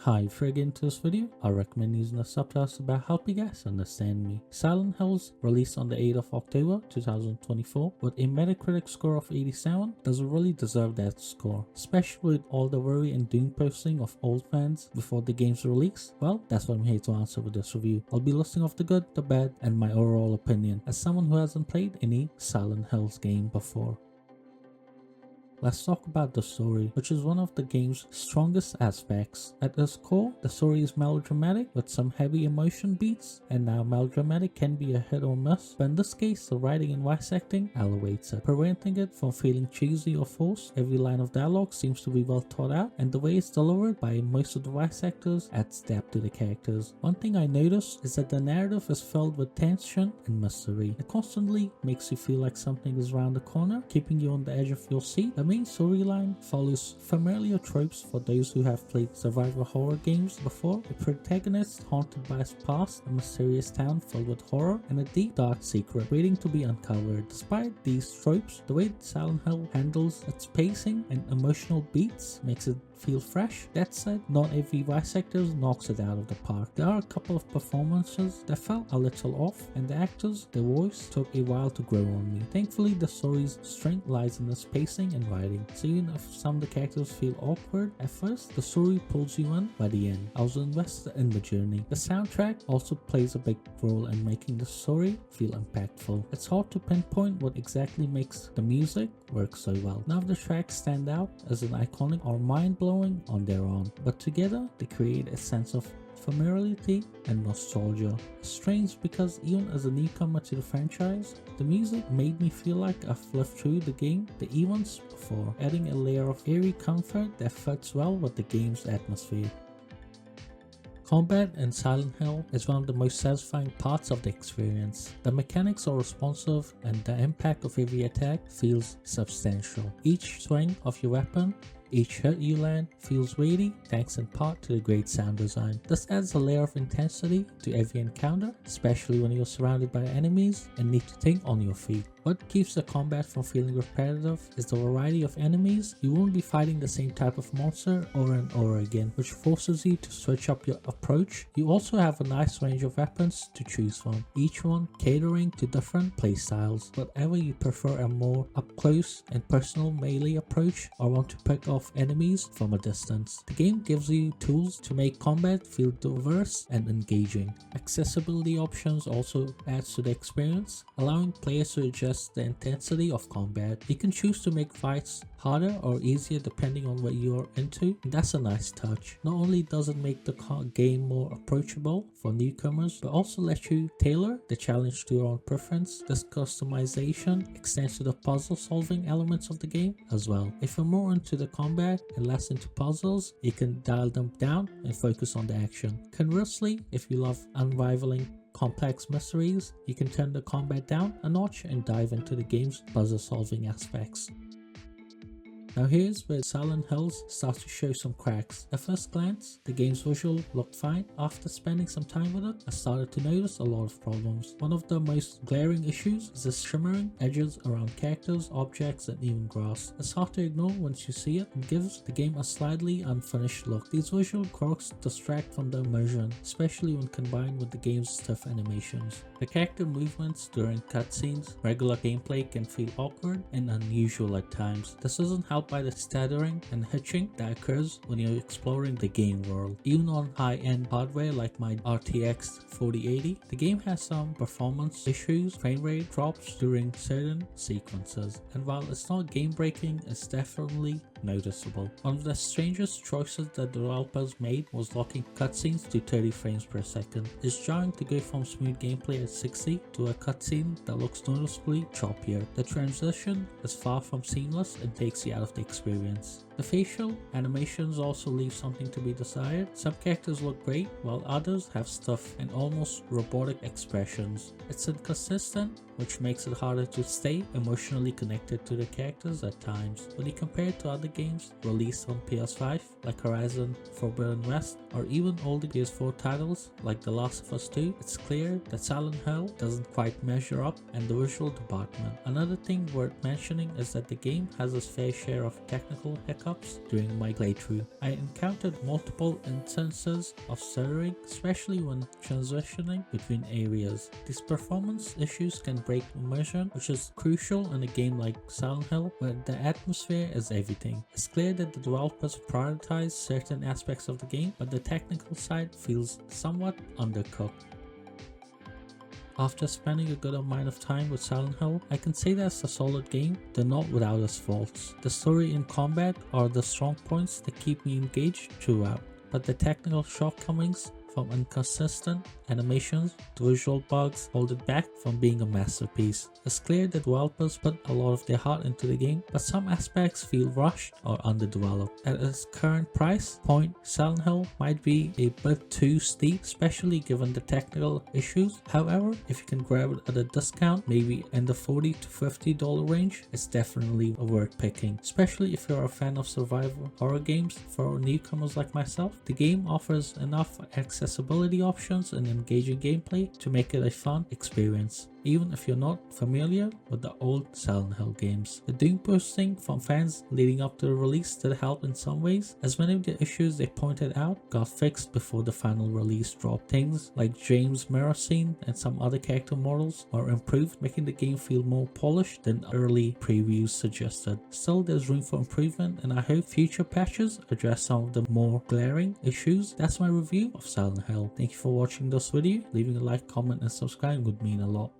Hi, before I get into this video, I recommend using the subtitles to help you guys understand me. Silent Hills, released on the 8th of October 2024 with a Metacritic score of 87, doesn't really deserve that score, especially with all the worry and doom posting of old fans before the game's release. Well, that's what I'm here to answer with this review. I'll be listing off the good, the bad, and my overall opinion as someone who hasn't played any Silent Hills game before. Let's talk about the story, which is one of the game's strongest aspects. At its core, the story is melodramatic with some heavy emotion beats, and now melodramatic can be a hit or miss, but in this case the writing and voice acting elevates it, preventing it from feeling cheesy or forced. Every line of dialogue seems to be well thought out, and the way it's delivered by most of the voice actors adds depth to the characters. One thing I noticed is that the narrative is filled with tension and mystery. It constantly makes you feel like something is around the corner, keeping you on the edge of your seat. The main storyline follows familiar tropes for those who have played survival horror games before. The protagonist haunted by his past, a mysterious town filled with horror, and a deep dark secret waiting to be uncovered. Despite these tropes, the way Silent Hill handles its pacing and emotional beats makes it feel fresh. That said, not every voice actor knocks it out of the park. There are a couple of performances that felt a little off, and the actors, their voice took a while to grow on me. Thankfully, the story's strength lies in its pacing and writing, so even if some of the characters feel awkward at first, the story pulls you in by the end. I was invested in the journey. The soundtrack also plays a big role in making the story feel impactful. It's hard to pinpoint what exactly makes the music work so well. None of the tracks stand out as an iconic or mind-blowing on their own, but together they create a sense of familiarity and nostalgia. It's strange because even as a newcomer to the franchise, the music made me feel like I've lived through the game the eons before, adding a layer of eerie comfort that fits well with the game's atmosphere. Combat in Silent Hill is one of the most satisfying parts of the experience. The mechanics are responsive and the impact of every attack feels substantial. Each swing of your weapon, each hit you land feels weighty thanks in part to the great sound design. This adds a layer of intensity to every encounter, especially when you're surrounded by enemies and need to think on your feet. What keeps the combat from feeling repetitive is the variety of enemies. You won't be fighting the same type of monster over and over again, which forces you to switch up your approach. You also have a nice range of weapons to choose from, each one catering to different playstyles. Whatever you prefer, a more up-close and personal melee approach or want to pick off enemies from a distance. The game gives you tools to make combat feel diverse and engaging. Accessibility options also adds to the experience, allowing players to adjust the intensity of combat. You can choose to make fights harder or easier depending on what you are into, and that's a nice touch. Not only does it make the game more approachable for newcomers, but also lets you tailor the challenge to your own preference. This customization extends to the puzzle solving elements of the game as well. If you're more into the combat and less into puzzles, you can dial them down and focus on the action. Conversely, if you love unrivaling complex mysteries, you can turn the combat down a notch and dive into the game's puzzle solving aspects. Now here's where Silent Hills starts to show some cracks. At first glance, the game's visual looked fine. After spending some time with it, I started to notice a lot of problems. One of the most glaring issues is the shimmering edges around characters, objects, and even grass. It's hard to ignore once you see it and gives the game a slightly unfinished look. These visual quirks distract from the immersion, especially when combined with the game's stiff animations. The character movements during cutscenes, regular gameplay can feel awkward and unusual at times. This doesn't help by the stuttering and hitching that occurs when you're exploring the game world. Even on high-end hardware like my RTX 4080, the game has some performance issues, frame rate drops during certain sequences, and while it's not game-breaking, it's definitely noticeable. One of the strangest choices that the developers made was locking cutscenes to 30 frames per second. It's jarring to go from smooth gameplay at 60 to a cutscene that looks noticeably choppier. The transition is far from seamless and takes you out of the experience. The facial animations also leave something to be desired. Some characters look great, while others have stiff and almost robotic expressions. It's inconsistent, which makes it harder to stay emotionally connected to the characters at times. When you compare it to other games released on PS5 like Horizon Forbidden West or even older PS4 titles like The Last of Us 2, it's clear that Silent Hill doesn't quite measure up in the visual department. Another thing worth mentioning is that the game has its fair share of technical hiccups hiccups during my playthrough. I encountered multiple instances of stuttering, especially when transitioning between areas. These performance issues can break immersion, which is crucial in a game like Silent Hill, where the atmosphere is everything. It's clear that the developers prioritize certain aspects of the game, but the technical side feels somewhat undercooked. After spending a good amount of time with Silent Hill, I can say that it's a solid game, though not without its faults. The story and combat are the strong points that keep me engaged throughout, but the technical shortcomings, from inconsistent animations to visual bugs, hold it back from being a masterpiece. It's clear that developers put a lot of their heart into the game, but some aspects feel rushed or underdeveloped. At its current price point, Silent Hill might be a bit too steep, especially given the technical issues. However, if you can grab it at a discount, maybe in the $40 to $50 range, it's definitely worth picking, especially if you're a fan of survival horror games. For newcomers like myself, the game offers enough accessibility options and engaging gameplay to make it a fun experience, even if you're not familiar with the old Silent Hill games. The doom boosting from fans leading up to the release did help in some ways, as many of the issues they pointed out got fixed before the final release dropped. Things like James' mirror scene and some other character models were improved, making the game feel more polished than early previews suggested. Still, there's room for improvement, and I hope future patches address some of the more glaring issues. That's my review of Silent Hill. Thank you for watching this video. Leaving a like, comment and subscribe would mean a lot.